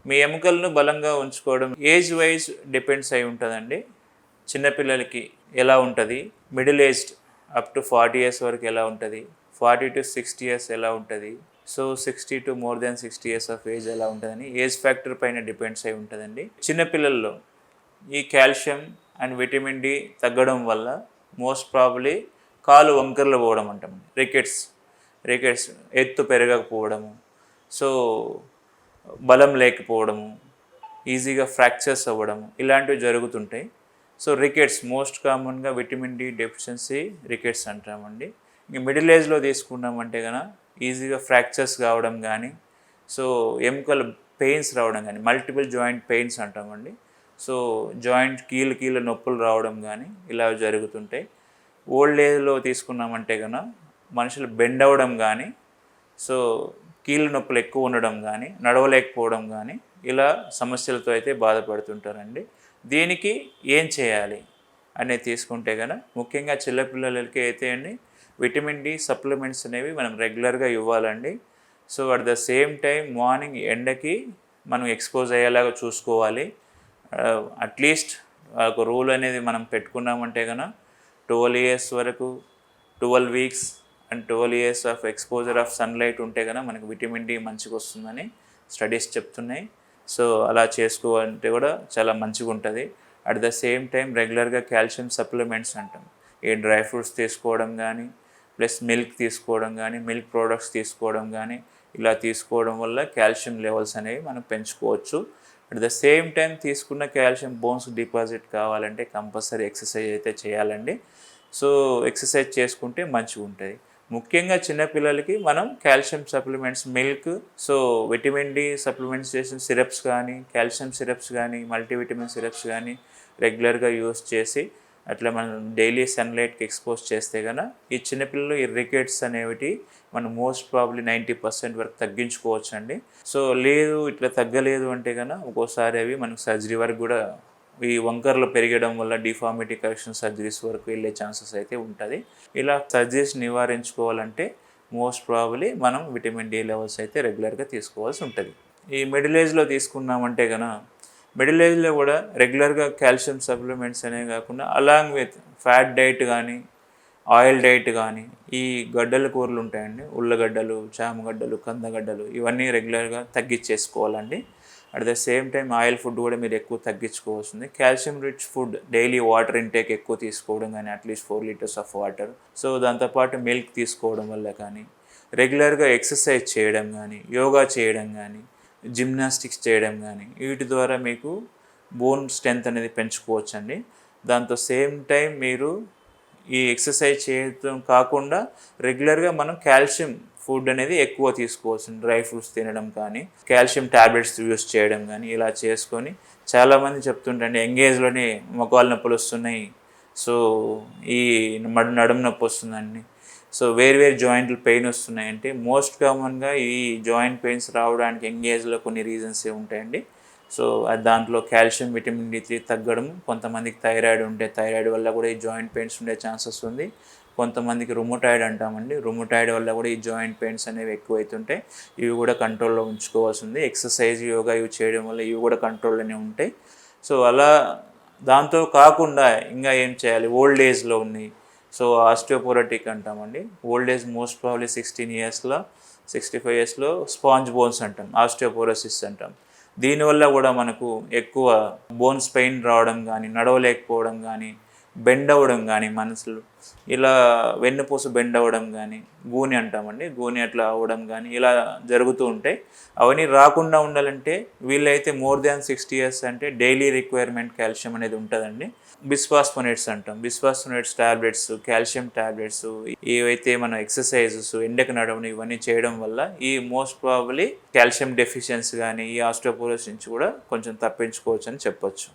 మీ ఎముకలను బలంగా ఉంచుకోవడం ఏజ్ వైజ్ డిపెండ్స్ అయి ఉంటుందండి. చిన్నపిల్లలకి ఎలా ఉంటుంది, middle aged up to 40 years వరకు ఎలా ఉంటుంది, 40 to 60 years ఎలా ఉంటుంది, so 60 to more than 60 years of age ఎలా ఉంటుందని ఏజ్ ఫ్యాక్టర్ పైన డిపెండ్స్ అయి ఉంటుందండి. చిన్నపిల్లల్లో ఈ కాల్షియం అండ్ విటమిన్ డి తగ్గడం వల్ల మోస్ట్ ప్రాబబ్లీ కాలు వంకర్లు పోవడం అంటాం, రికెట్స్ ఎత్తు పెరగకపోవడము, సో బలం లేకపోవడము, ఈజీగా ఫ్రాక్చర్స్ అవ్వడము ఇలాంటివి జరుగుతుంటాయి. సో రికెట్స్ మోస్ట్ కామన్గా విటమిన్ డి డెఫిషియన్సీ రికెట్స్ అంటామండి. ఇంక మిడిల్ ఏజ్లో తీసుకున్నామంటే కనుక ఈజీగా ఫ్రాక్చర్స్ కావడం కానీ, సో ఎముకల పెయిన్స్ రావడం కానీ, మల్టిపుల్ జాయింట్ పెయిన్స్ అంటామండి. సో జాయింట్ కీళ్ళ నొప్పులు రావడం కానీ ఇలా జరుగుతుంటాయి. ఓల్డ్ ఏజ్లో తీసుకున్నామంటే కనుక మనుషులు బెండ్ అవ్వడం కానీ, సో కీళ్ళ నొప్పులు ఎక్కువ ఉండడం కానీ, నడవలేకపోవడం కానీ ఇలా సమస్యలతో అయితే బాధపడుతుంటారండి. దీనికి ఏం చేయాలి అనేది తీసుకుంటే కనుక ముఖ్యంగా చిన్నపిల్లలకి అయితే అండి విటమిన్ డి సప్లిమెంట్స్ అనేవి మనం రెగ్యులర్గా ఇవ్వాలండి. So at the same time morning ఎండకి మనం ఎక్స్పోజ్ అయ్యేలాగా చూసుకోవాలి. అట్లీస్ట్ ఒక రూల్ అనేది మనం పెట్టుకున్నామంటే కనుక 12 years వరకు 12 weeks and 12 years of exposure of sunlight ఉంటే కనుక మనకు విటమిన్ డి మంచిగా వస్తుందని స్టడీస్ చెప్తున్నాయి. సో అలా చేసుకోవాలంటే కూడా చాలా మంచిగా ఉంటుంది. అట్ ద సేమ్ టైం రెగ్యులర్గా కాల్షియం సప్లిమెంట్స్ అంటాం, ఈ డ్రై ఫ్రూట్స్ తీసుకోవడం కానీ, ప్లస్ మిల్క్ తీసుకోవడం కానీ, మిల్క్ ప్రోడక్ట్స్ తీసుకోవడం కానీ ఇలా తీసుకోవడం వల్ల కాల్షియం లెవెల్స్ అనేవి మనం పెంచుకోవచ్చు. అట్ ద సేమ్ టైం తీసుకున్న కాల్షియం బోన్స్ డిపాజిట్ కావాలంటే కంపల్సరీ ఎక్సర్సైజ్ అయితే చేయాలండి. సో ఎక్సర్సైజ్ చేసుకుంటే మంచిగా ఉంటుంది. ముఖ్యంగా చిన్నపిల్లలకి మనం calcium supplements, milk, so vitamin D supplements చేసిన సిరప్స్ కానీ, కాల్షియం సిరప్స్ కానీ, మల్టీవిటమిన్ సిరప్స్ కానీ రెగ్యులర్గా యూస్ చేసి అట్లా మనం డైలీ సన్లైట్కి ఎక్స్పోజ్ చేస్తే కనుక ఈ చిన్నపిల్లలు ఈ రికెట్స్ అనేవి మనం మోస్ట్ ప్రాబ్లీ 90% వరకు తగ్గించుకోవచ్చు అండి. సో లేదు ఇట్లా తగ్గలేదు అంటే కనుక ఒక్కోసారి అవి మనకు సర్జరీ వరకు కూడా, ఈ వంకర్లు పెరగడం వల్ల డిఫార్మిటీ కరెక్షన్ సర్జరీస్ వరకు వెళ్ళే ఛాన్సెస్ అయితే ఉంటుంది. ఇలా సర్జరీస్ నివారించుకోవాలంటే మోస్ట్ ప్రాబబ్లీ మనం విటమిన్ డి లెవెల్స్ అయితే రెగ్యులర్గా తీసుకోవాల్సి ఉంటుంది. ఈ మిడిల్ ఏజ్లో తీసుకున్నామంటే కనుక మిడిల్ ఏజ్లో కూడా రెగ్యులర్గా కాల్షియం సప్లిమెంట్స్ అనేవి కాకుండా అలాంగ్ విత్ ఫ్యాట్ డైట్ కానీ, ఆయిల్ డైట్ కానీ, ఈ గడ్డల కూరలు ఉంటాయండి, ఉల్లగడ్డలు, చామగడ్డలు, కందగడ్డలు ఇవన్నీ రెగ్యులర్గా తగ్గించేసుకోవాలండి. At the same time oil food కూడా మీరు ఎక్కువ తగ్గించుకోవాల్సింది. Calcium rich food daily water intake ఎక్కువ తీసుకోవడం కానీ, at least 4 liters of water. So దాంతోపాటు మిల్క్ తీసుకోవడం వల్ల కానీ, రెగ్యులర్గా ఎక్సర్సైజ్ చేయడం కానీ, యోగా చేయడం కానీ, జిమ్నాస్టిక్స్ చేయడం కానీ వీటి ద్వారా మీకు బోన్ స్ట్రెంత్ అనేది పెంచుకోవచ్చు అండి. దాంతో సేమ్ టైం మీరు ఈ ఎక్సర్సైజ్ చేయడం కాకుండా రెగ్యులర్గా మనం కాల్షియం ఫుడ్ అనేది ఎక్కువ తీసుకోవచ్చు. డ్రై ఫ్రూట్స్ తినడం కానీ, కాల్షియం ట్యాబ్లెట్స్ యూస్ చేయడం కానీ ఇలా చేసుకొని, చాలామంది చెప్తుంటండి ఎంగేజ్లోనే మొకాలు నొప్పులు వస్తున్నాయి, సో ఈ నడుము నొప్పి వస్తుందండి, సో వేరు జాయింట్లు పెయిన్ వస్తున్నాయంటే మోస్ట్ కామన్గా ఈ జాయింట్ పెయిన్స్ రావడానికి ఎంగేజ్లో కొన్ని రీజన్స్ ఉంటాయండి. సో దాంట్లో కాల్షియం, విటమిన్ డి3 తగ్గడం, కొంతమందికి థైరాయిడ్ ఉంటే థైరాయిడ్ వల్ల కూడా ఈ జాయింట్ పెయిన్స్ ఉండే ఛాన్సెస్ ఉంది. కొంతమందికి రుమటాయిడ్ అంటామండి, రుమటాయిడ్ వల్ల కూడా ఈ జాయింట్ పెయిన్స్ అనేవి ఎక్కువైతుంటాయి. ఇవి కూడా కంట్రోల్లో ఉంచుకోవాల్సి ఉంది. ఎక్సర్సైజ్, యోగా ఇవి చేయడం వల్ల ఇవి కూడా కంట్రోల్లోనే ఉంటాయి. సో అలా దాంతో కాకుండా ఇంకా ఏం చేయాలి, ఓల్డ్ ఏజ్లో ఉన్నాయి, సో ఆస్టియోపోరోటిక్ అంటామండి. ఓల్డ్ ఏజ్ మోస్ట్ ప్రాబ్లీ 16 yearsలో 65 yearsలో స్పాంజ్ బోన్స్ అంటాం, ఆస్టియోపోరోసిస్ అంటాం. దీనివల్ల కూడా మనకు ఎక్కువ బోన్స్ పెయిన్ రావడం కానీ, నడవలేకపోవడం కానీ, బెండ్ అవ్వడం కానీ, మనసులు ఇలా వెన్నుపూస బెండ్ అవ్వడం కానీ, గూని అంటామండి, గూని అట్లా అవ్వడం కానీ ఇలా జరుగుతూ ఉంటాయి. అవన్నీ రాకుండా ఉండాలంటే వీళ్ళైతే మోర్ దాన్ 60 years అంటే డైలీ రిక్వైర్మెంట్ కాల్షియం అనేది ఉంటుందండి. బిస్ఫాస్ఫోనేట్స్ అంటాం, బిస్ఫాస్ఫోనేట్స్ టాబ్లెట్స్, కాల్షియం టాబ్లెట్స్, ఏవైతే మన ఎక్సర్సైజెస్, ఎండకు నడవడం ఇవన్నీ చేయడం వల్ల ఈ మోస్ట్ ప్రాబబ్లీ కాల్షియం డెఫిషియన్సీ కానీ, ఈ ఆస్టియోపోరోసిస్ నుంచి కూడా కొంచెం తప్పించుకోవచ్చు అని చెప్పొచ్చు.